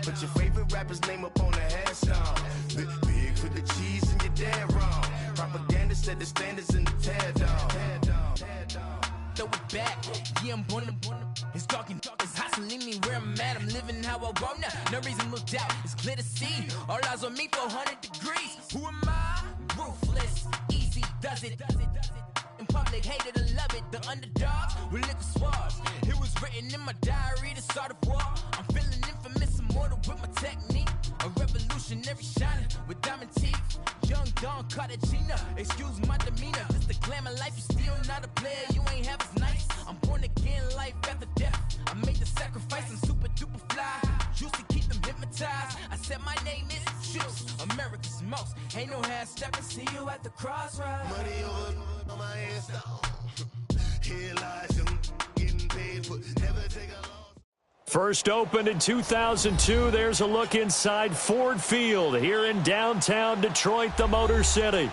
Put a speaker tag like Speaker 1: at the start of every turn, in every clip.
Speaker 1: Put your favorite rapper's name up on the headstone. Big for the cheese and you're dead wrong. Propaganda set the standards in the tear down.
Speaker 2: Throw it back, yeah, I'm born to. It's talking, it's hustling me where I'm at. I'm living how I want now. No reason to look out, it's clear to see. All eyes on me, 400 degrees. Who am I? Ruthless, easy, does it. In public, hated and love it. The underdogs with liquor swabs. It was written in my diary to start a war. I'm feeling infamous, immortal with my technique. A revolutionary shining with diamond teeth. Young Don Cartagena, excuse my demeanor. This the glamour life, you still not a player, you ain't half as nice. I'm born again, life after death. I made the sacrifice, I'm super duper fly. Used to keep them hypnotized. I said my name is Juice, America's most. Ain't no half stepping, see you at the crossroads.
Speaker 1: Money over on my headstone. Here lies them getting paid for never take a loss.
Speaker 3: First opened in 2002, there's a look inside Ford Field here in downtown Detroit, the Motor City.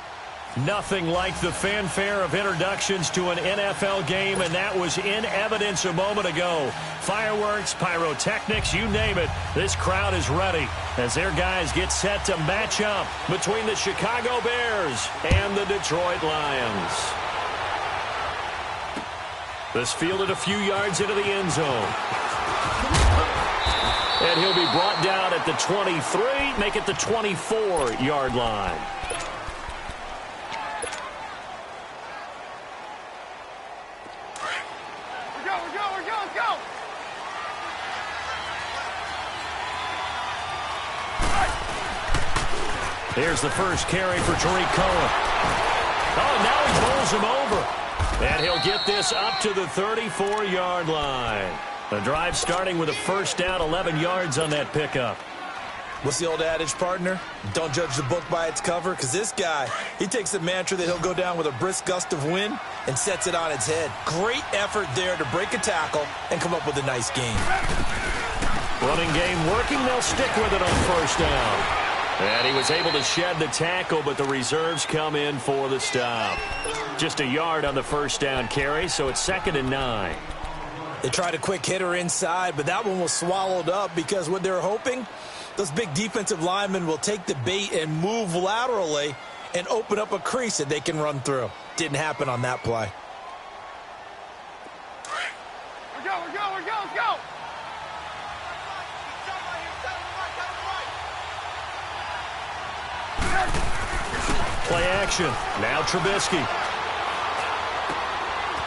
Speaker 3: Nothing like the fanfare of introductions to an NFL game, and that was in evidence a moment ago. Fireworks, pyrotechnics, you name it. This crowd is ready as their guys get set to match up between the Chicago Bears and the Detroit Lions. This fielded a few yards into the end zone. And he'll be brought down at the 23, make it the 24-yard line.
Speaker 1: Go!
Speaker 3: Here's the first carry for Tariq Cohen. Oh, now he bowls him over. And he'll get this up to the 34-yard line. The drive starting with a first down, 11 yards on that pickup.
Speaker 4: What's the old adage, partner? Don't judge the book by its cover, because this guy, he takes the mantra that he'll go down with a brisk gust of wind and sets it on its head. Great effort there to break a tackle and come up with a nice gain.
Speaker 3: Running game working, they'll stick with it on first down. And he was able to shed the tackle, but the reserves come in for the stop. Just a yard on the first down carry, so it's 2nd and 9.
Speaker 4: They tried a quick hitter inside, but that one was swallowed up because what they're hoping, those big defensive linemen will take the bait and move laterally and open up a crease that they can run through. Didn't happen on that play.
Speaker 1: We're go!
Speaker 3: Play action. Now Trubisky.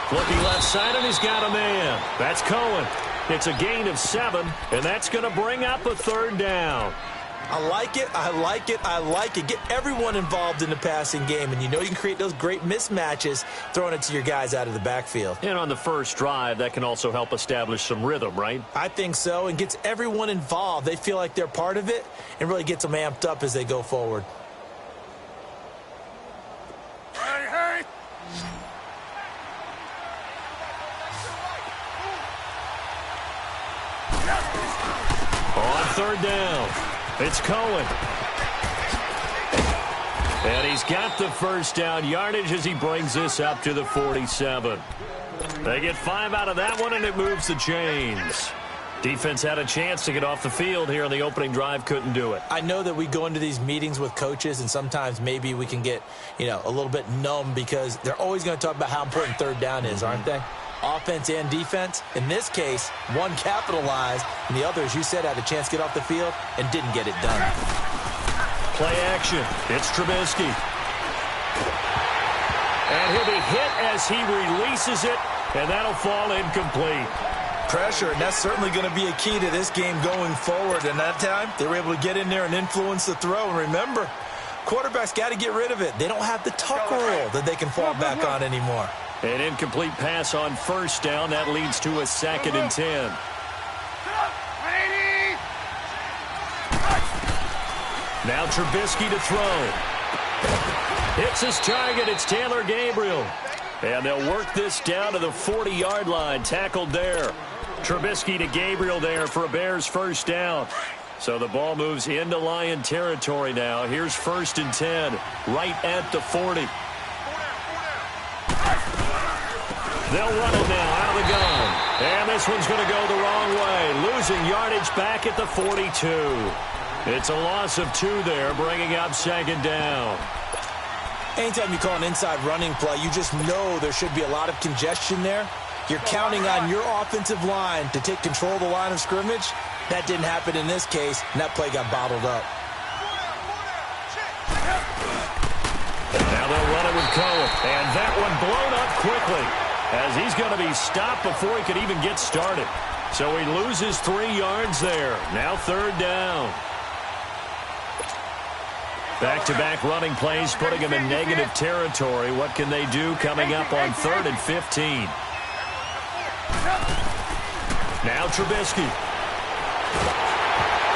Speaker 3: Looking left side, and he's got a man. That's Cohen. It's a gain of 7, and that's going to bring up a 3rd down.
Speaker 4: I like it. Get everyone involved in the passing game, and you know you can create those great mismatches throwing it to your guys out of the backfield.
Speaker 3: And on the first drive, that can also help establish some rhythm, right?
Speaker 4: I think so, and gets everyone involved. They feel like they're part of it and really gets them amped up as they go forward.
Speaker 1: Hey!
Speaker 3: On 3rd down, it's Cohen. And he's got the first down yardage as he brings this up to the 47. They get 5 out of that one, and it moves the chains. Defense had a chance to get off the field here on the opening drive, couldn't do it.
Speaker 4: I know that we go into these meetings with coaches, and sometimes maybe we can get, a little bit numb because they're always going to talk about how important 3rd down is, aren't they? Offense and defense. In this case, one capitalized, and the other, as you said, had a chance to get off the field and didn't get it done.
Speaker 3: Play action. It's Trubisky. And he'll be hit as he releases it, and that'll fall incomplete.
Speaker 4: Pressure, and that's certainly going to be a key to this game going forward. And that time, they were able to get in there and influence the throw. And remember, quarterbacks got to get rid of it. They don't have the tuck rule that they can fall back on anymore.
Speaker 3: An incomplete pass on first down. That leads to a 2nd and 10. Now Trubisky to throw. Hits his target. It's Taylor Gabriel. And they'll work this down to the 40-yard line. Tackled there. Trubisky to Gabriel there for a Bears first down. So the ball moves into Lion territory now. Here's 1st and 10, right at the 40. They'll run it now out of the gun. And this one's going to go the wrong way, losing yardage back at the 42. It's a loss of 2 there, bringing up second down.
Speaker 4: Anytime you call an inside running play, you just know there should be a lot of congestion there. You're counting on your offensive line to take control of the line of scrimmage. That didn't happen in this case, and that play got bottled up.
Speaker 3: Now they'll run it with Cohen, and that one blown up quickly as he's going to be stopped before he could even get started. So he loses 3 yards there. Now third down. Back-to-back running plays, putting him in negative territory. What can they do coming up on 3rd and 15? Now Trubisky.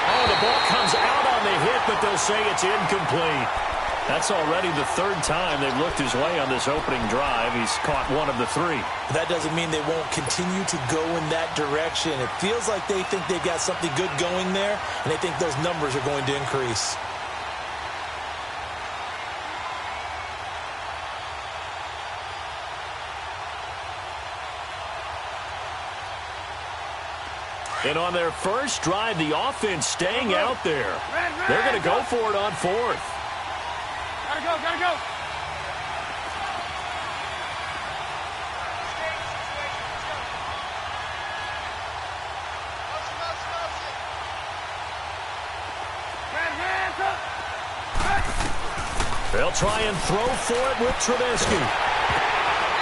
Speaker 3: Oh, the ball comes out on the hit, but they'll say it's incomplete. That's already the 3rd time they've looked his way on this opening drive. He's caught 1 of the 3.
Speaker 4: That doesn't mean they won't continue to go in that direction. It feels like they think they've got something good going there, and they think those numbers are going to increase.
Speaker 3: And on their first drive, the offense staying out there. They're going to go for it on 4th.
Speaker 5: Gotta go, gotta go.
Speaker 3: They'll try and throw for it with Trubisky.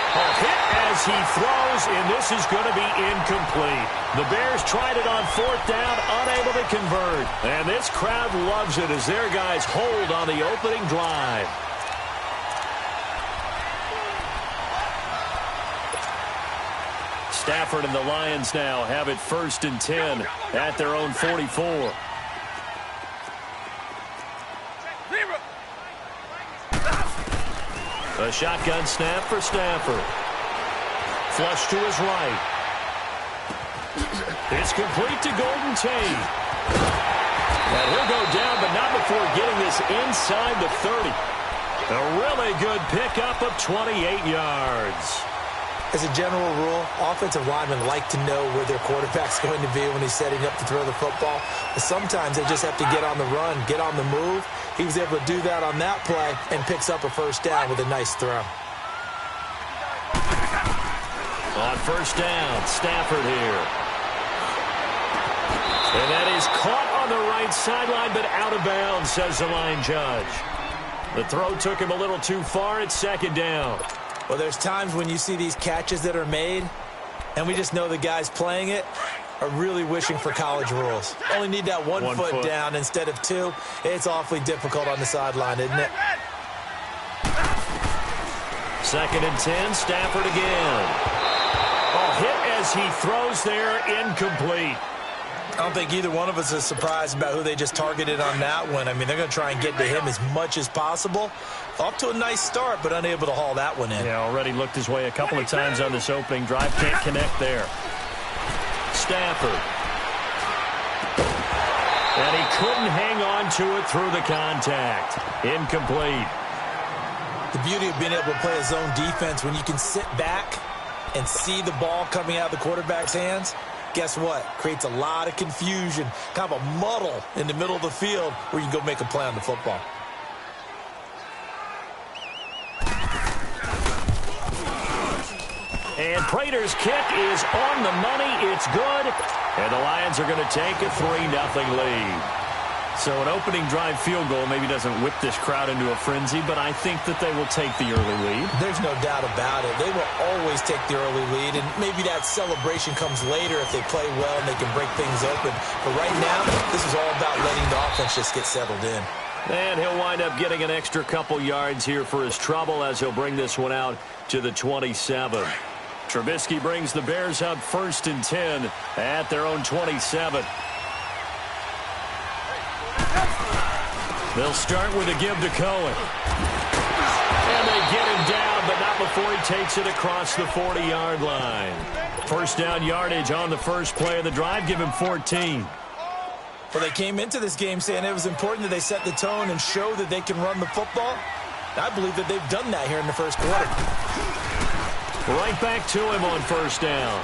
Speaker 3: A hit as he throws, and this is going to be incomplete. The Bears tried it on 4th down, unable to convert. And this crowd loves it as their guys hold on the opening drive. Stafford and the Lions now have it 1st and 10 at their own 44. A shotgun snap for Stafford. Flush to his right. It's complete to Golden Tate. And he'll go down, but not before getting this inside the 30. A really good pickup of 28 yards.
Speaker 4: As a general rule, offensive linemen like to know where their quarterback's going to be when he's setting up to throw the football. But sometimes they just have to get on the run, get on the move. He was able to do that on that play and picks up a 1st down with a nice throw.
Speaker 3: On 1st down, Stafford here. And that is caught on the right sideline, but out of bounds, says the line judge. The throw took him a little too far. It's 2nd down.
Speaker 4: Well, there's times when you see these catches that are made, and we just know the guys playing it are really wishing for college rules. Only need that one foot down instead of 2. It's awfully difficult on the sideline, isn't it?
Speaker 3: 2nd and 10, Stafford again. A hit as he throws there, incomplete.
Speaker 4: I don't think either one of us is surprised about who they just targeted on that one. I mean, they're going to try and get to him as much as possible. Off to a nice start, but unable to haul that one in.
Speaker 3: Yeah, already looked his way a couple of times on this opening drive. Can't connect there. Stafford. And he couldn't hang on to it through the contact. Incomplete.
Speaker 4: The beauty of being able to play a zone defense when you can sit back and see the ball coming out of the quarterback's hands, guess what? Creates a lot of confusion, kind of a muddle in the middle of the field where you can go make a play on the football.
Speaker 3: And Prater's kick is on the money. It's good. And the Lions are going to take a 3-0 lead. So an opening drive field goal maybe doesn't whip this crowd into a frenzy, but I think that they will take the early lead.
Speaker 4: There's no doubt about it. They will always take the early lead, and maybe that celebration comes later if they play well and they can break things open. But right now, this is all about letting the offense just get settled in.
Speaker 3: And he'll wind up getting an extra couple yards here for his trouble as he'll bring this one out to the 27. Trubisky brings the Bears out 1st and 10 at their own 27. They'll start with a give to Cohen. And they get him down, but not before he takes it across the 40-yard line. 1st down yardage on the first play of the drive. Give him 14.
Speaker 4: Well, they came into this game saying it was important that they set the tone and show that they can run the football. I believe that they've done that here in the first quarter.
Speaker 3: Right back to him on 1st down.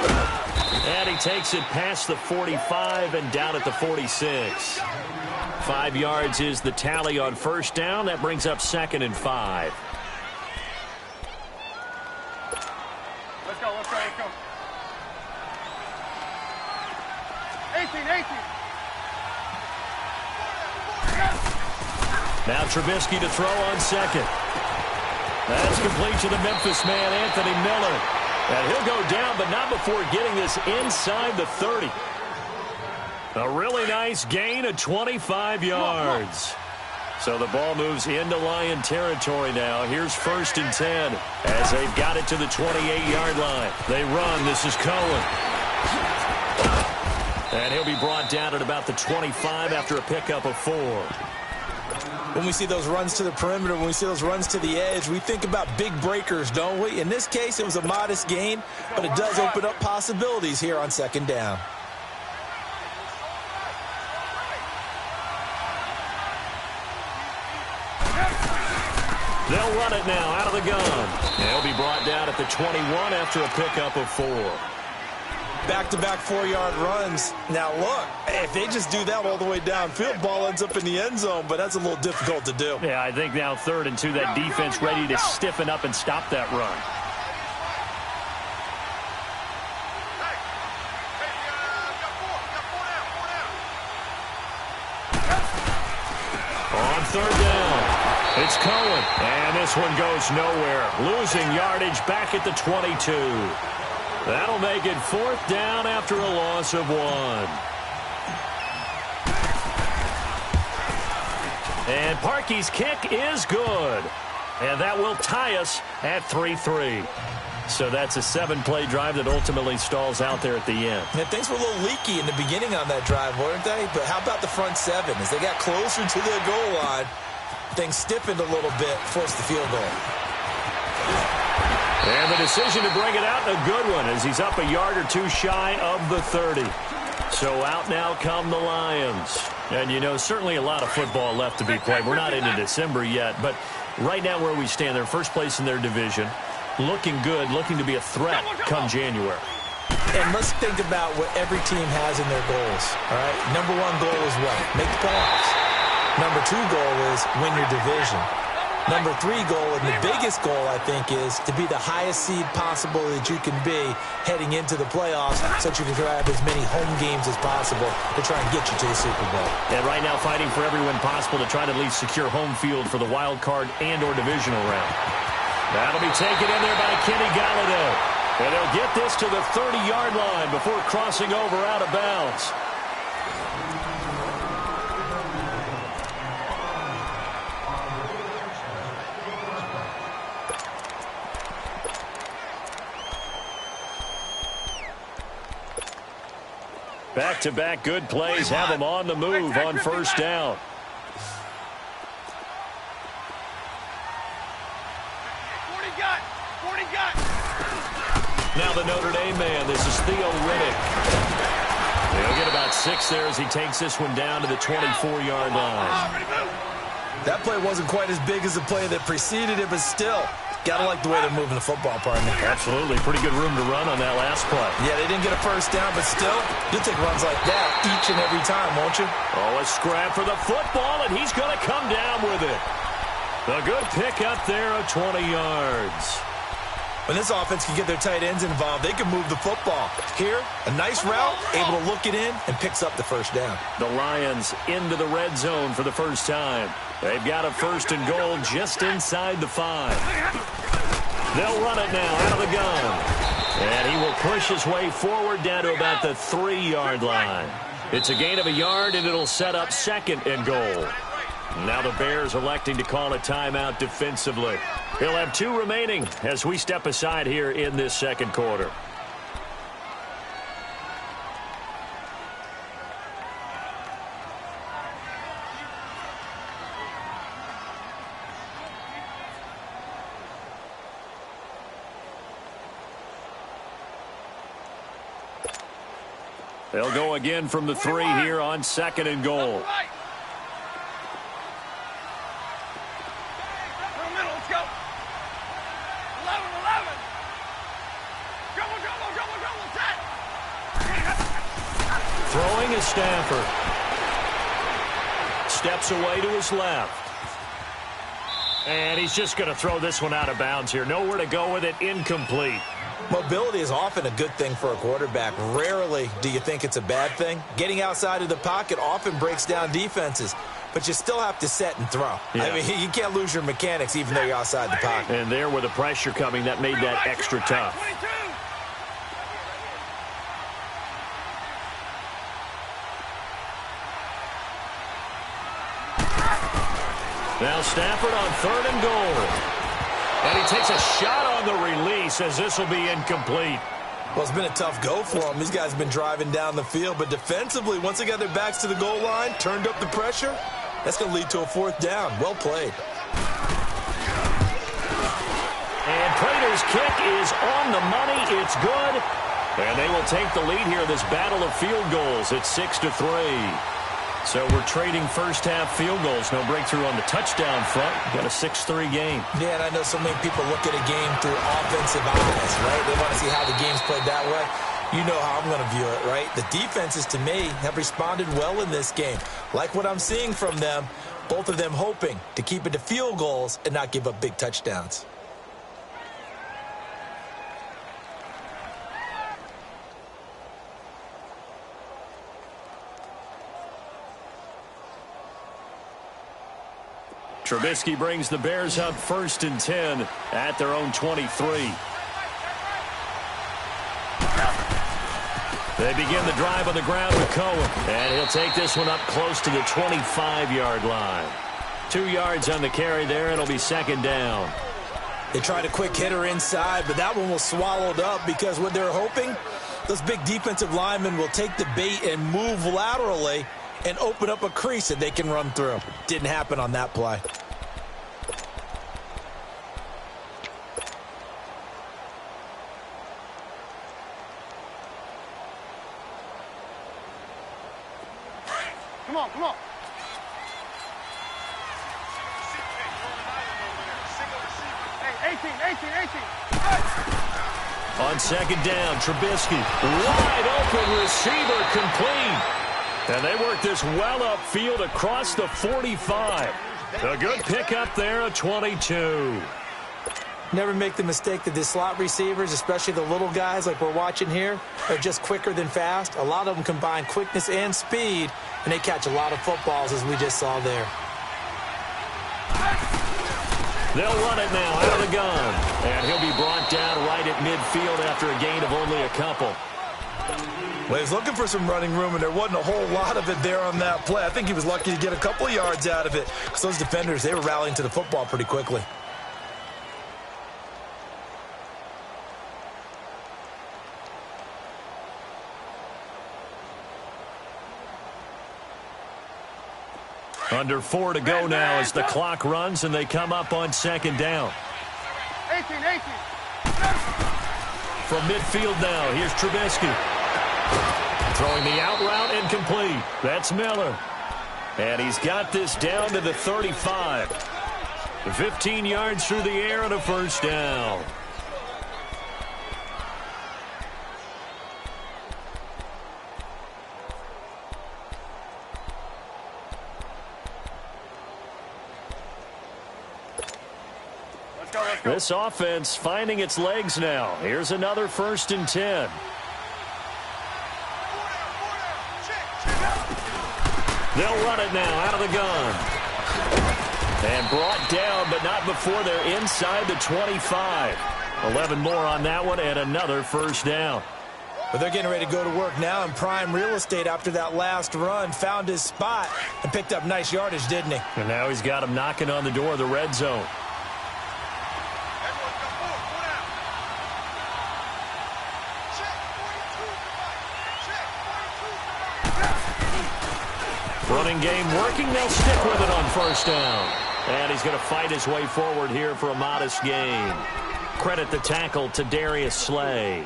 Speaker 3: And he takes it past the 45 and down at the 46. 5 yards is the tally on first down. That brings up 2nd and 5.
Speaker 5: Let's go. 18.
Speaker 3: Now Trubisky to throw on second. That's complete to the Memphis man, Anthony Miller. And he'll go down, but not before getting this inside the 30. A really nice gain of 25 yards. So the ball moves into Lion territory now. Here's 1st and 10 as they've got it to the 28-yard line. They run. This is Cohen. And he'll be brought down at about the 25 after a pickup of 4.
Speaker 4: When we see those runs to the perimeter, when we see those runs to the edge, we think about big breakers, don't we? In this case, it was a modest gain, but it does open up possibilities here on 2nd down.
Speaker 3: They'll run it now out of the gun. They'll be brought down at the 21 after a pickup of 4.
Speaker 4: Back-to-back 4-yard runs. Now, look, if they just do that all the way downfield, ball ends up in the end zone, but that's a little difficult to do.
Speaker 3: Yeah, I think now 3rd and 2, that defense ready to stiffen up and stop that run. On 3rd down, it's Cohen, and this one goes nowhere. Losing yardage back at the 22. That'll make it 4th down after a loss of 1. And Parkey's kick is good. And that will tie us at 3-3. So that's a 7-play drive that ultimately stalls out there at the end.
Speaker 4: Yeah, things were a little leaky in the beginning on that drive, weren't they? But how about the front 7? As they got closer to the goal line, things stiffened a little bit, forced the field goal.
Speaker 3: And the decision to bring it out, a good one, as he's up a yard or 2 shy of the 30. So out now come the Lions. And, you know, certainly a lot of football left to be played. We're not into December yet, but right now where we stand, they're first place in their division, looking good, looking to be a threat come January.
Speaker 4: And let's think about what every team has in their goals, all right? Number 1 goal is what? Make the playoffs. Number 2 goal is win your division. Number 3 goal, and the biggest goal, I think, is to be the highest seed possible that you can be heading into the playoffs so that you can grab as many home games as possible to try and get you to the Super Bowl.
Speaker 3: And right now fighting for every win possible to try to at least secure home field for the wild card and or divisional round. That'll be taken in there by Kenny Galladay. And they'll get this to the 30-yard line before crossing over out of bounds. Back-to-back good plays have them on the move on first down. Now the Notre Dame man, this is Theo Riddick. He'll get about 6 there as he takes this one down to the 24-yard line.
Speaker 4: That play wasn't quite as big as the play that preceded it, but still, gotta like the way they're moving the football, partner.
Speaker 3: Absolutely. Pretty good room to run on that last play.
Speaker 4: Yeah, they didn't get a first down, but still, you'll take runs like that each and every time, won't you?
Speaker 3: Oh, a scrap for the football, and he's going to come down with it. A good pick up there of 20 yards.
Speaker 4: When this offense can get their tight ends involved, they can move the football. Here, a nice route, able to look it in, and picks up the first down.
Speaker 3: The Lions into the red zone for the first time. They've got a 1st and goal just inside the 5. They'll run it now out of the gun. And he will push his way forward down to about the 3-yard line. It's a gain of a yard, and it'll set up 2nd and goal. Now the Bears electing to call a timeout defensively. He'll have 2 remaining as we step aside here in this second quarter. They'll go again from the 3 here on 2nd and goal. is Stafford. Steps away to his left. And he's just going to throw this one out of bounds here. Nowhere to go with it. Incomplete.
Speaker 4: Mobility is often a good thing for a quarterback. Rarely do you think it's a bad thing. Getting outside of the pocket often breaks down defenses. But you still have to set and throw.
Speaker 3: Yeah.
Speaker 4: I mean, you can't lose your mechanics even though you're outside the pocket.
Speaker 3: And there with the pressure coming, that made that extra tough. Now Stafford on 3rd and goal. And he takes a shot on the release as this will be incomplete.
Speaker 4: Well, it's been a tough go for them. These guys have been driving down the field. But defensively, once they got their backs to the goal line, turned up the pressure, that's going to lead to a 4th down. Well played.
Speaker 3: And Prater's kick is on the money. It's good. And they will take the lead here in this battle of field goals. It's 6-3. So we're trading first-half field goals. No breakthrough on the touchdown front. Got a 6-3 game.
Speaker 4: Yeah, and I know so many people look at a game through offensive eyes, right? They want to see how the game's played that way. You know how I'm going to view it, right? The defenses, to me, have responded well in this game. Like what I'm seeing from them, both of them hoping to keep it to field goals and not give up big touchdowns.
Speaker 3: Trubisky brings the Bears up 1st and 10 at their own 23. They begin the drive on the ground with Cohen. And he'll take this one up close to the 25-yard line. 2 yards on the carry there. It'll be 2nd down.
Speaker 4: They tried a quick hitter inside, but that one was swallowed up because what they're hoping, those big defensive linemen will take the bait and move laterally and open up a crease that they can run through. Didn't happen on that play.
Speaker 5: Come on, come on. Hey, 18.
Speaker 3: On 2nd down, Trubisky, wide open receiver, complete. And they work this well upfield across the 45. A good pickup there, a 22.
Speaker 4: Never make the mistake that the slot receivers, especially the little guys like we're watching here, are just quicker than fast. A lot of them combine quickness and speed, and they catch a lot of footballs, as we just saw there.
Speaker 3: They'll run it now out of the gun. And he'll be brought down right at midfield after a gain of only a couple.
Speaker 4: Well, he was looking for some running room, and there wasn't a whole lot of it there on that play. I think he was lucky to get a couple of yards out of it because those defenders, they were rallying to the football pretty quickly.
Speaker 3: Under 4 to go now as the clock runs and they come up on 2nd down.
Speaker 5: 18.
Speaker 3: From midfield now, here's Trubisky. Throwing the out route incomplete. That's Miller. And he's got this down to the 35. 15 yards through the air and a 1st down. This offense finding its legs now. Here's another 1st and 10. They'll run it now out of the gun. And brought down, but not before they're inside the 25. 11 more on that one and another 1st down.
Speaker 4: But they're getting ready to go to work now in prime real estate after that last run. Found his spot and picked up nice yardage, didn't he?
Speaker 3: And now he's got him knocking on the door of the red zone. Running game working. They'll stick with it on 1st down. And he's going to fight his way forward here for a modest gain. Credit the tackle to Darius Slay.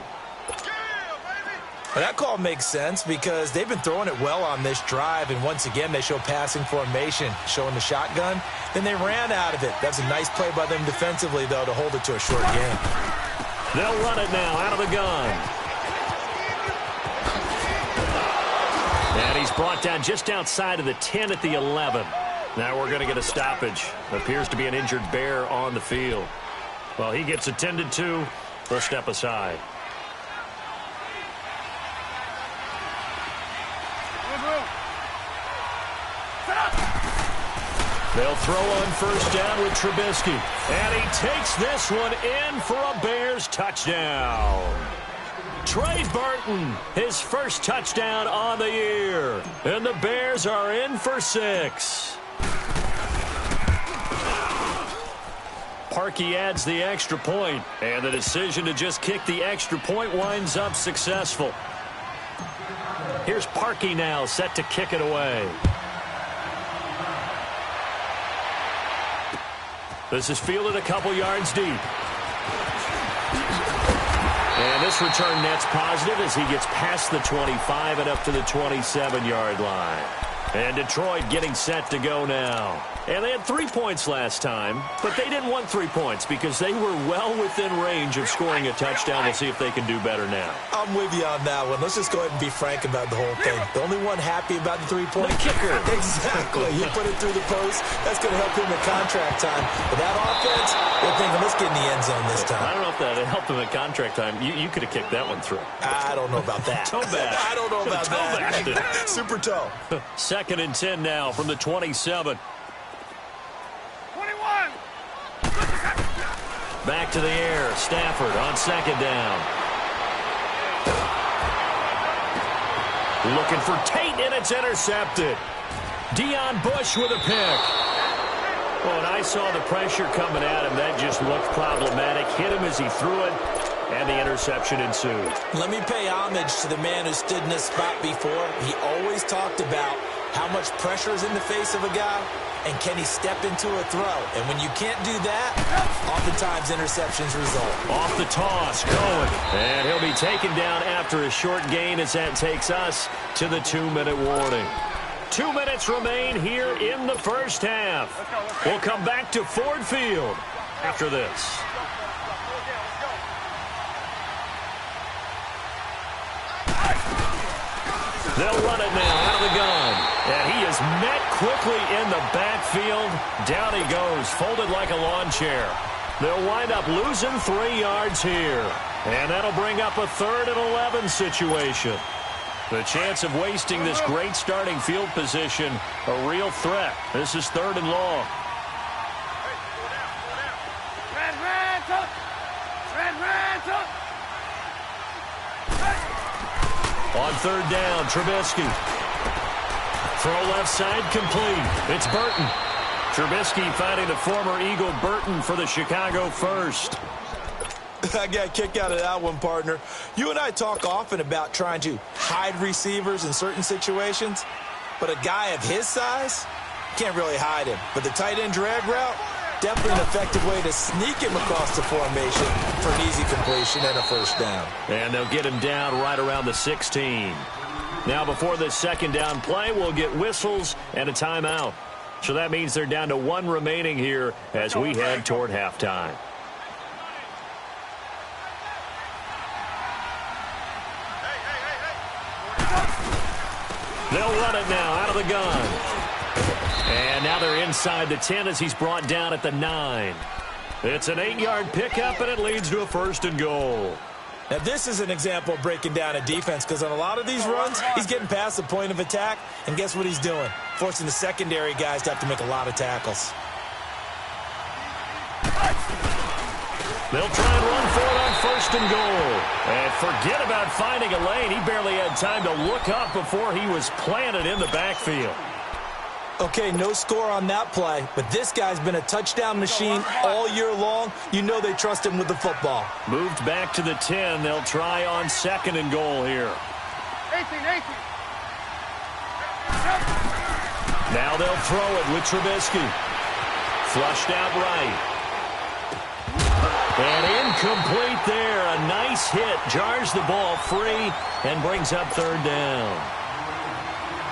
Speaker 4: Well, that call makes sense because they've been throwing it well on this drive, and once again they show passing formation, showing the shotgun. Then they ran out of it. That's a nice play by them defensively, though, to hold it to a short gain.
Speaker 3: They'll run it now out of the gun. And he's brought down just outside of the 10 at the 11. Now we're going to get a stoppage. Appears to be an injured Bear on the field. Well, he gets attended to. They'll step aside. They'll throw on first down with Trubisky. And he takes this one in for a Bears touchdown. Trey Burton, his first touchdown on the year. And the Bears are in for 6. Parkey adds the extra point, and the decision to just kick the extra point winds up successful. Here's Parkey now, set to kick it away. This is fielded a couple yards deep. And this return net's positive as he gets past the 25 and up to the 27-yard line. And Detroit getting set to go now. And they had 3 points last time, but they didn't want 3 points because they were well within range of scoring a touchdown. We'll see if they can do better now.
Speaker 4: I'm with you on that one. Let's just go ahead and be frank about the whole thing. The only one happy about the 3-point
Speaker 3: kicker.
Speaker 4: Exactly. You put it through the post. That's going to help him in contract time. But that offense, they're thinking, let's get in the end zone this time.
Speaker 3: I don't know if that helped him in contract time. You could have kicked that one through.
Speaker 4: I don't know about that.
Speaker 3: Toe bash.
Speaker 4: I don't know about that. Super toe.
Speaker 3: 2nd and 10 now from the 27.
Speaker 5: 21.
Speaker 3: Back to the air. Stafford on 2nd down. Looking for Tate, and it's intercepted. Deion Bush with a pick. Oh, and I saw the pressure coming at him. That just looked problematic. Hit him as he threw it, and the interception ensued.
Speaker 4: Let me pay homage to the man who stood in this spot before. He always talked about how much pressure is in the face of a guy, and can he step into a throw? And when you can't do that, oftentimes interceptions result.
Speaker 3: Off the toss, going. And he'll be taken down after a short gain as that takes us to the 2-minute warning. 2 minutes remain here in the first half. We'll come back to Ford Field after this. They'll run it now out of the gun. And he is met quickly in the backfield. Down he goes, folded like a lawn chair. They'll wind up losing 3 yards here. And that'll bring up a 3rd and 11 situation. The chance of wasting this great starting field position, a real threat. This is 3rd and long. On 3rd down, Trubisky. Throw left side, complete. It's Burton. Trubisky finding the former Eagle Burton for the Chicago first.
Speaker 4: I got a kick out of that one, partner. You and I talk often about trying to hide receivers in certain situations, but a guy of his size can't really hide him. But the tight end drag route, definitely an effective way to sneak him across the formation for an easy completion and a first down.
Speaker 3: And they'll get him down right around the 16. Now before this 2nd down play, we'll get whistles and a timeout. So that means they're down to 1 remaining here as we head toward halftime. They'll run it now out of the gun. And now they're inside the 10 as he's brought down at the 9. It's an 8-yard pickup, and it leads to a 1st and goal.
Speaker 4: Now, this is an example of breaking down a defense because on a lot of these runs, he's getting past the point of attack, and guess what he's doing? Forcing the secondary guys to have to make a lot of tackles.
Speaker 3: They'll try and run for it on 1st and goal. And forget about finding a lane. He barely had time to look up before he was planted in the backfield.
Speaker 4: Okay, no score on that play, but this guy's been a touchdown machine all year long. You know they trust him with the football.
Speaker 3: Moved back to the 10. They'll try on 2nd and goal here.
Speaker 5: 18.
Speaker 3: Now they'll throw it with Trubisky. Flushed out right. And incomplete there. A nice hit. Jars the ball free and brings up 3rd down.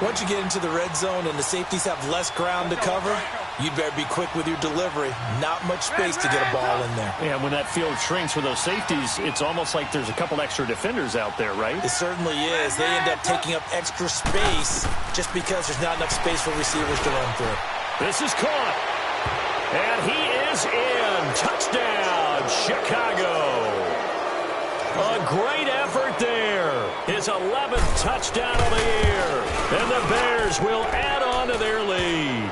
Speaker 4: Once you get into the red zone and the safeties have less ground to cover, you'd better be quick with your delivery. Not much space to get a ball in there.
Speaker 3: Yeah, when that field shrinks with those safeties, it's almost like there's a couple extra defenders out there, right?
Speaker 4: It certainly is. They end up taking up extra space just because there's not enough space for receivers to run through.
Speaker 3: This is caught. And he is in. Touchdown, Chicago. A great effort there. His 11th touchdown of the year. And the Bears will add on to their lead.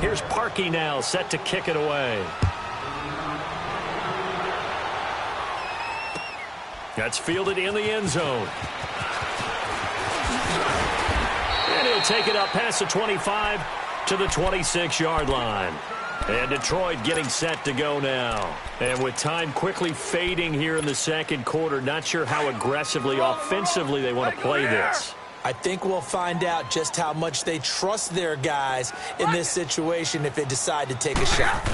Speaker 3: Here's Parkey now, set to kick it away. That's fielded in the end zone. And he'll take it up past the 25 to the 26-yard line. And Detroit getting set to go now. And with time quickly fading here in the second quarter, not sure how aggressively, offensively they want to play this.
Speaker 4: I think we'll find out just how much they trust their guys in this situation if they decide to take a shot.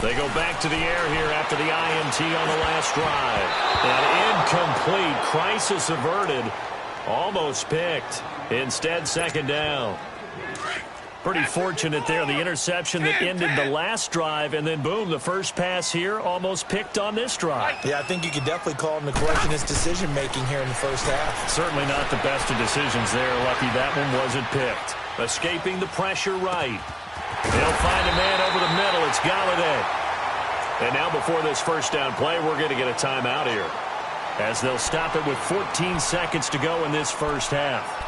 Speaker 3: They go back to the air here after the INT on the last drive. And incomplete. Crisis averted. Almost picked. Instead, second down. Pretty fortunate there. The interception that ended the last drive, and then, boom, the first pass here almost picked on this drive.
Speaker 4: Yeah, I think you could definitely call him to question his decision-making here in the first half.
Speaker 3: Certainly not the best of decisions there. Lucky that one wasn't picked. Escaping the pressure right. They'll find a man over the middle. It's Galladay. And now before this first down play, we're going to get a timeout here, as they'll stop it with 14 seconds to go in this first half.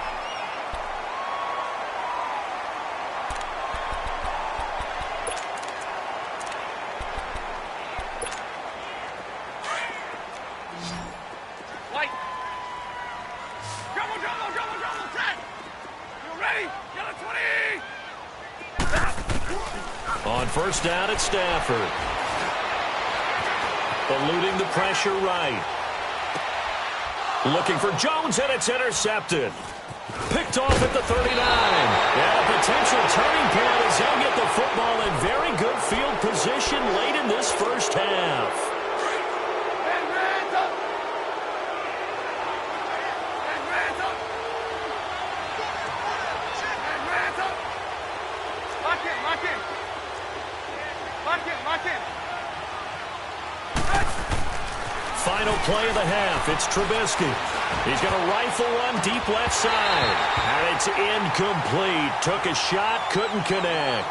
Speaker 3: On first down at Stafford. Eluding the pressure right. Looking for Jones, and it's intercepted. Picked off at the 39. And a potential turning point as he'll get the football in very good field position late in this first half. Final play of the half. It's Trubisky. He's going to rifle one deep left side. And it's incomplete. Took a shot, couldn't connect.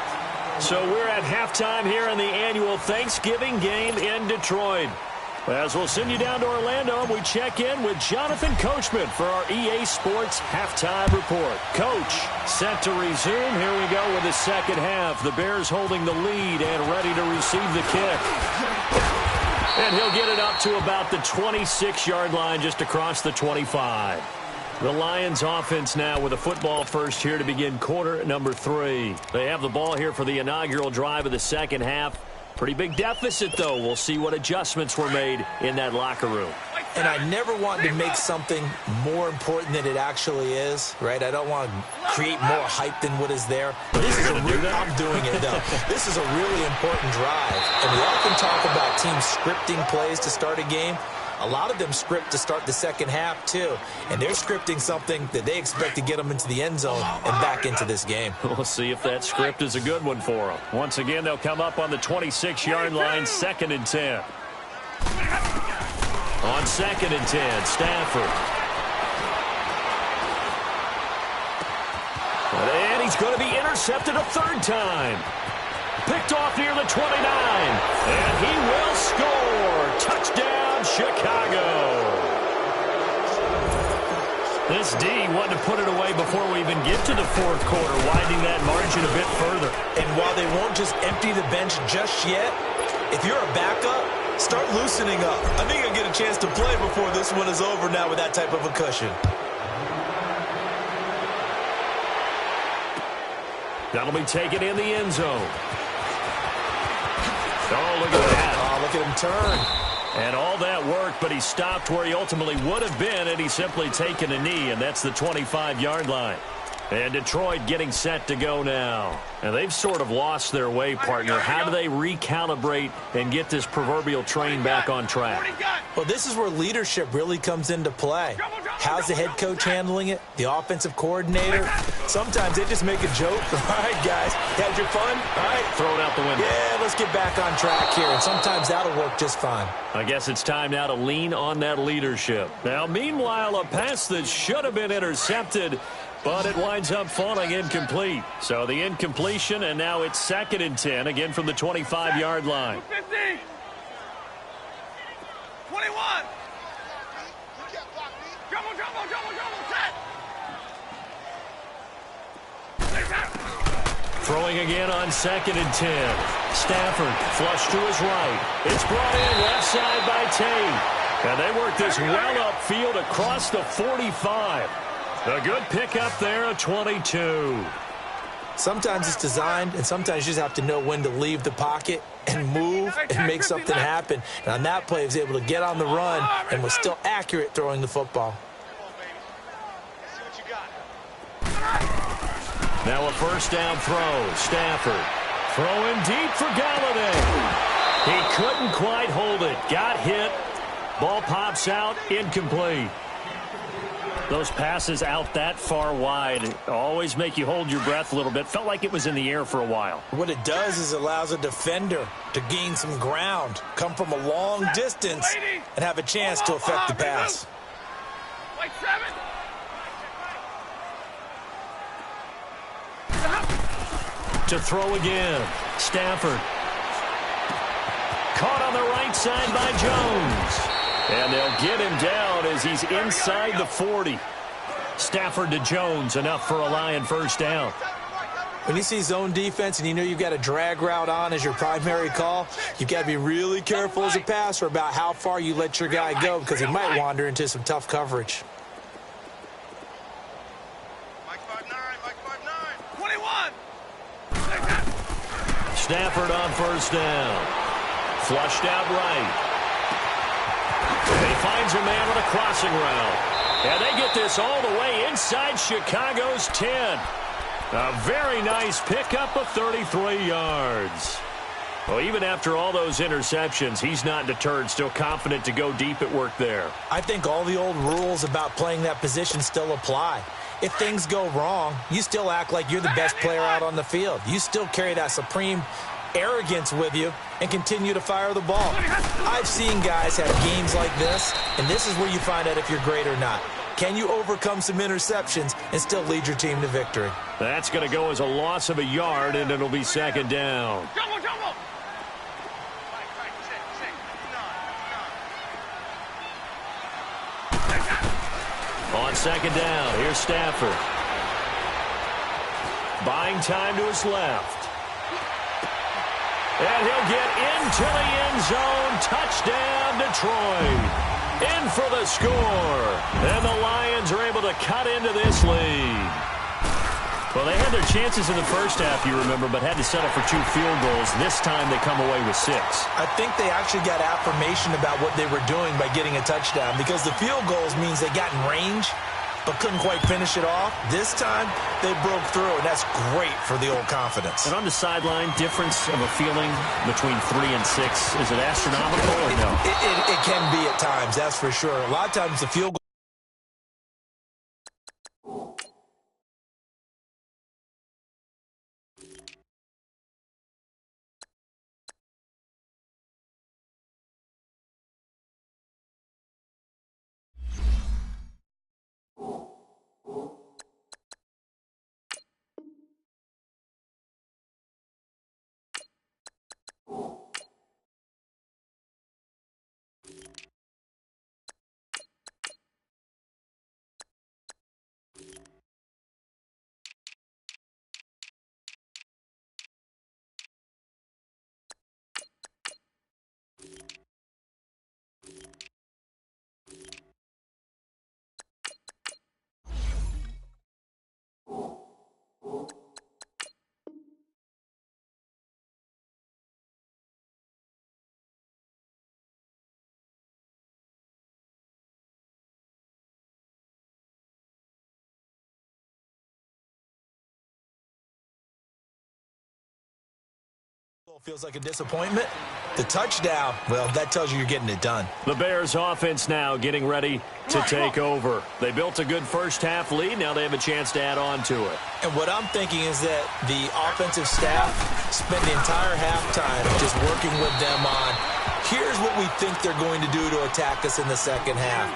Speaker 3: So we're at halftime here in the annual Thanksgiving game in Detroit. As we'll send you down to Orlando, we check in with Jonathan Coachman for our EA Sports Halftime Report. Coach, set to resume. Here we go with the second half. The Bears holding the lead and ready to receive the kick. And he'll get it up to about the 26-yard line, just across the 25. The Lions offense now with a football first here to begin quarter number 3. They have the ball here for the inaugural drive of the second half. Pretty big deficit, though. We'll see what adjustments were made in that locker room.
Speaker 4: And I never want to make something more important than it actually is, right? I don't want to create more hype than what is there. But this is I'm doing it, though. This is a really important drive. And we often talk about teams scripting plays to start a game. A lot of them script to start the second half, too. And they're scripting something that they expect to get them into the end zone and back into this game.
Speaker 3: We'll see if that script is a good one for them. Once again, they'll come up on the 26-yard line, 2nd and 10. On 2nd and 10, Stafford. And he's going to be intercepted a third time. Picked off near the 29. And he will score. Touchdown, Chicago. This D wanted to put it away before we even get to the fourth quarter, widening that margin a bit further.
Speaker 4: And while they won't just empty the bench just yet, if you're a backup, start loosening up. I think you'll get a chance to play before this one is over now with that type of a cushion.
Speaker 3: That'll be taken in the end zone. Oh, look at that.
Speaker 4: Oh, look at him turn.
Speaker 3: And all that work, but he stopped where he ultimately would have been, and he's simply taken a knee, and that's the 25-yard line. And Detroit getting set to go now. And they've sort of lost their way, partner. How do they recalibrate and get this proverbial train back on track?
Speaker 4: Well, this is where leadership really comes into play. How's the head coach handling it? The offensive coordinator? Sometimes they just make a joke. All right, guys, had your fun? All right.
Speaker 3: Throw it out the window.
Speaker 4: Yeah, let's get back on track here. And sometimes that'll work just fine.
Speaker 3: I guess it's time now to lean on that leadership. Now, meanwhile, a pass that should have been intercepted, but it winds up falling incomplete. So the incompletion, and now it's 2nd and 10, again from the 25-yard line.
Speaker 5: 50. 21.
Speaker 3: Throwing again on 2nd and 10. Stafford flush to his right. It's brought in left side by Tate. And they work this well upfield across the 45. A good pickup there at 22.
Speaker 4: Sometimes it's designed, and sometimes you just have to know when to leave the pocket and move and make something happen. And on that play, he was able to get on the run and was still accurate throwing the football.
Speaker 3: Now a first down throw. Stafford throwing deep for Galladay. He couldn't quite hold it. Got hit. Ball pops out. Incomplete. Those passes out that far wide always make you hold your breath a little bit. Felt like it was in the air for a while.
Speaker 4: What it does is it allows a defender to gain some ground, come from a long distance, and have a chance to affect the pass.
Speaker 5: Like 7.
Speaker 3: To throw again. Stafford. Caught on the right side by Jones. And they'll get him down as he's inside the 40. Stafford to Jones, enough for a Lion first down.
Speaker 4: When you see zone defense and you know you've got a drag route on as your primary call, you've got to be really careful as a passer about how far you let your guy go because he might wander into some tough coverage.
Speaker 5: Mike 5'9", 21.
Speaker 3: Stafford on first down. Flushed out right. He finds a man with a crossing route. And they get this all the way inside Chicago's 10. A very nice pickup of 33 yards. Well, even after all those interceptions, he's not deterred, still confident to go deep at work there.
Speaker 4: I think all the old rules about playing that position still apply. If things go wrong, you still act like you're the best player out on the field. You still carry that supreme arrogance with you and continue to fire the ball. I've seen guys have games like this, and this is where you find out if you're great or not. Can you overcome some interceptions and still lead your team to victory?
Speaker 3: That's going to go as a loss of a yard, and it'll be 2nd down.
Speaker 5: Jumbo.
Speaker 3: On 2nd down, here's Stafford. Buying time to his left. And he'll get into the end zone. Touchdown, Detroit. In for the score. And the Lions are able to cut into this lead. Well, they had their chances in the first half, you remember, but had to settle for 2 field goals. This time they come away with 6.
Speaker 4: I think they actually got affirmation about what they were doing by getting a touchdown because the field goals means they got in range but couldn't quite finish it off. This time, they broke through, and that's great for the old confidence.
Speaker 3: And on the sideline, difference of a feeling between 3 and 6, is it astronomical or no?
Speaker 4: It can be at times, that's for sure. A lot of times the field goal Feels like a disappointment. The touchdown, well, that tells you you're getting it done.
Speaker 3: The Bears offense now getting ready to take over. They built a good first-half lead. Now they have a chance to add on to it.
Speaker 4: And what I'm thinking is that the offensive staff spent the entire halftime just working with them on, here's what we think they're going to do to attack us in the second half.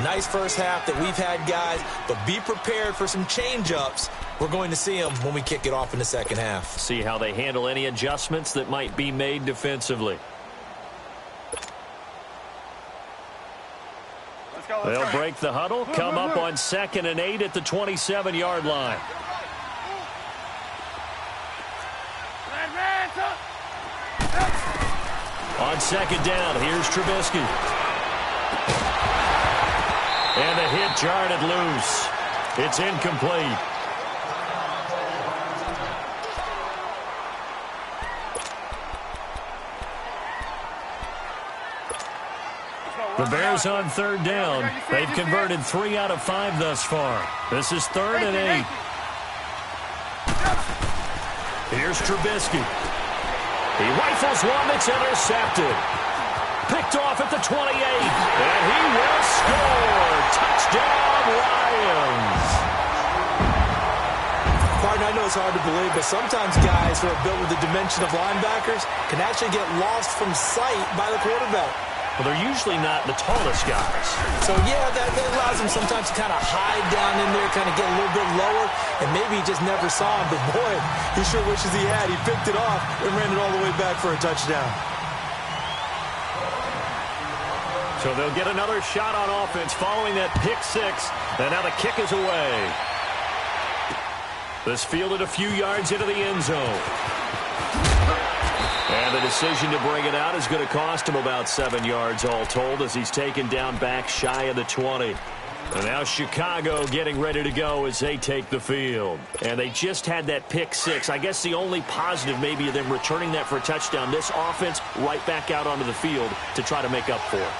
Speaker 4: Nice first half that we've had, guys, but be prepared for some change-ups. We're going to see them when we kick it off in the second half.
Speaker 3: See how they handle any adjustments that might be made defensively. They'll break the huddle, come up on 2nd and 8 at the 27-yard line. On 2nd down, here's Trubisky. And the hit jarred it loose. It's incomplete. The Bears on 3rd down. They've converted 3 out of 5 thus far. This is 3rd and 8. Here's Trubisky. He rifles one that's intercepted. Picked off at the 28. And he will score. Touchdown, Lions.
Speaker 4: Martin, I know it's hard to believe, but sometimes guys who are built with the dimension of linebackers can actually get lost from sight by the quarterback.
Speaker 3: Well, they're usually not the tallest guys.
Speaker 4: So, yeah, that allows them sometimes to kind of hide down in there, kind of get a little bit lower, and maybe he just never saw him. But, boy, he sure wishes he had. He picked it off and ran it all the way back for a touchdown.
Speaker 3: So they'll get another shot on offense following that pick 6, and now the kick is away. This fielded a few yards into the end zone. And the decision to bring it out is going to cost him about 7 yards all told as he's taken down back shy of the 20. And now Chicago getting ready to go as they take the field. And they just had that pick 6. I guess the only positive maybe of them returning that for a touchdown. This offense right back out onto the field to try to make up for it.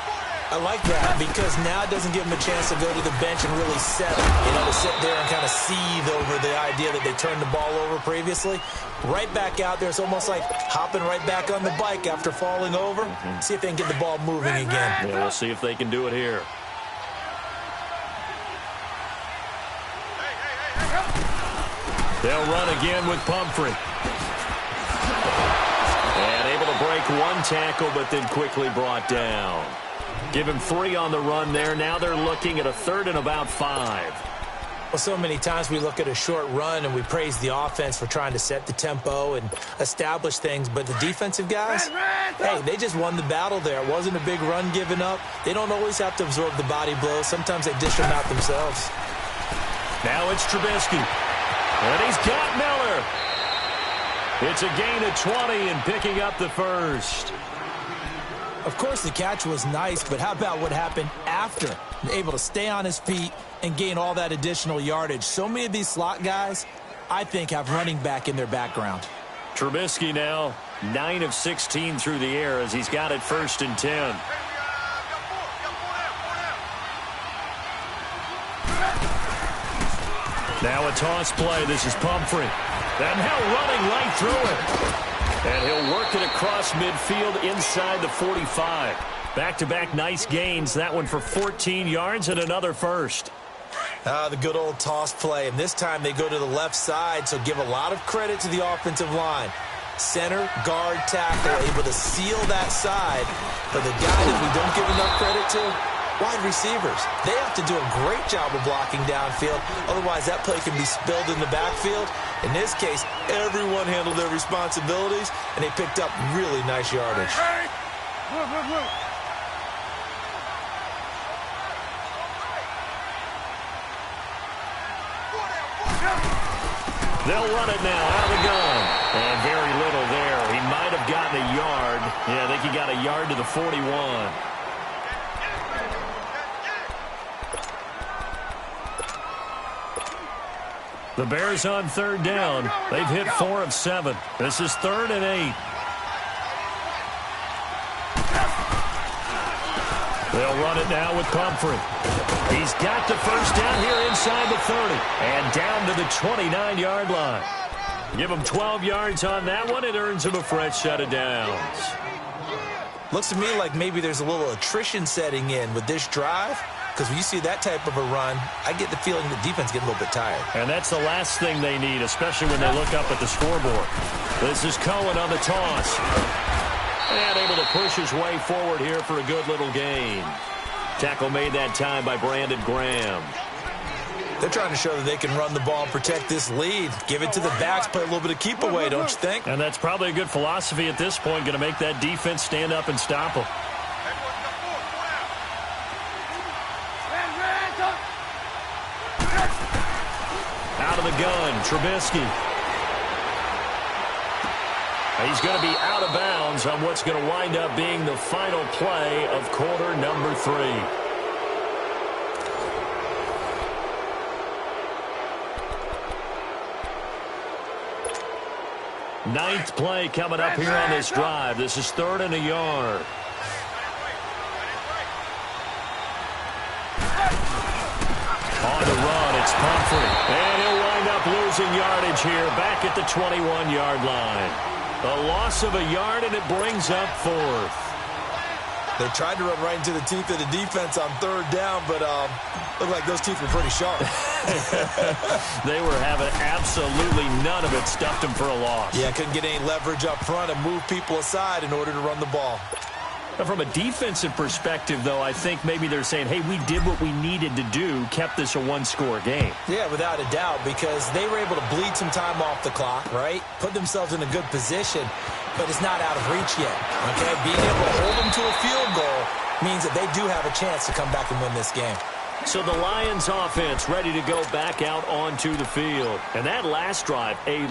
Speaker 4: I like that because now it doesn't give them a chance to go to the bench and really settle. To sit there and kind of seethe over the idea that they turned the ball over previously. Right back out there. It's almost like hopping right back on the bike after falling over. See if they can get the ball moving again.
Speaker 3: Yeah, we'll see if they can do it here. They'll run again with Pumphrey. And able to break one tackle, but then quickly brought down. Give him 3 on the run there. Now they're looking at a 3rd and about 5.
Speaker 4: Well, so many times we look at a short run and we praise the offense for trying to set the tempo and establish things. But the defensive guys, hey, they just won the battle there. It wasn't a big run given up. They don't always have to absorb the body blows. Sometimes they dish them out themselves.
Speaker 3: Now it's Trubisky. And he's got Miller. It's a gain of 20 and picking up the first.
Speaker 4: Of course, the catch was nice, but how about what happened after? Able to stay on his feet and gain all that additional yardage. So many of these slot guys, I think, have running back in their background.
Speaker 3: Trubisky now 9 of 16 through the air as he's got it 1st and 10. Now a toss play. This is Pumphrey. And now running right through it. And he'll work it across midfield inside the 45. Back-to-back nice gains. That one for 14 yards and another first.
Speaker 4: The good old toss play. And this time they go to the left side, so give a lot of credit to the offensive line. Center, guard, tackle, able to seal that side. But the guy that we don't give enough credit to, wide receivers. They have to do a great job of blocking downfield. Otherwise, that play can be spilled in the backfield. In this case, everyone handled their responsibilities, and they picked up really nice yardage.
Speaker 3: They'll run it now out of the gun. And very little there. He might have gotten a yard. Yeah, I think he got a yard to the 41. The Bears on 3rd down. They've hit 4 of 7. This is 3rd and 8. They'll run it now with Pumphrey. He's got the first down here inside the 30. And down to the 29-yard line. Give him 12 yards on that one. It earns him a fresh set of downs.
Speaker 4: Looks to me like maybe there's a little attrition setting in with this drive, because when you see that type of a run, I get the feeling the defense getting a little bit tired. And
Speaker 3: that's the last thing they need, especially when they look up at the scoreboard. This is Cohen on the toss. And able to push his way forward here for a good little gain. Tackle made that time by Brandon Graham.
Speaker 4: They're trying to show that they can run the ball and protect this lead. Give it to the backs, play a little bit of keep away, don't you think?
Speaker 3: And that's probably a good philosophy at this point, going to make that defense stand up and stop them. Out of the gun, Trubisky. He's going to be out of bounds on what's going to wind up being the final play of quarter number 3. Ninth play coming up here on this drive. This is 3rd and a yard. On the run, it's Pumphrey. And he'll wind up losing yardage here back at the 21-yard line. A loss of a yard, and it brings up 4th.
Speaker 4: They tried to run right into the teeth of the defense on 3rd down, but looked like those teeth were pretty sharp.
Speaker 3: They were having absolutely none of it. Stuffed them for a loss.
Speaker 4: Yeah, couldn't get any leverage up front and move people aside in order to run the ball.
Speaker 3: From a defensive perspective, though, I think maybe they're saying, hey, we did what we needed to do, kept this a one-score game.
Speaker 4: Yeah, without a doubt, because they were able to bleed some time off the clock, right? Put themselves in a good position, but it's not out of reach yet, okay? Being able to hold them to a field goal means that they do have a chance to come back and win this game.
Speaker 3: So the Lions offense ready to go back out onto the field. And that last drive, a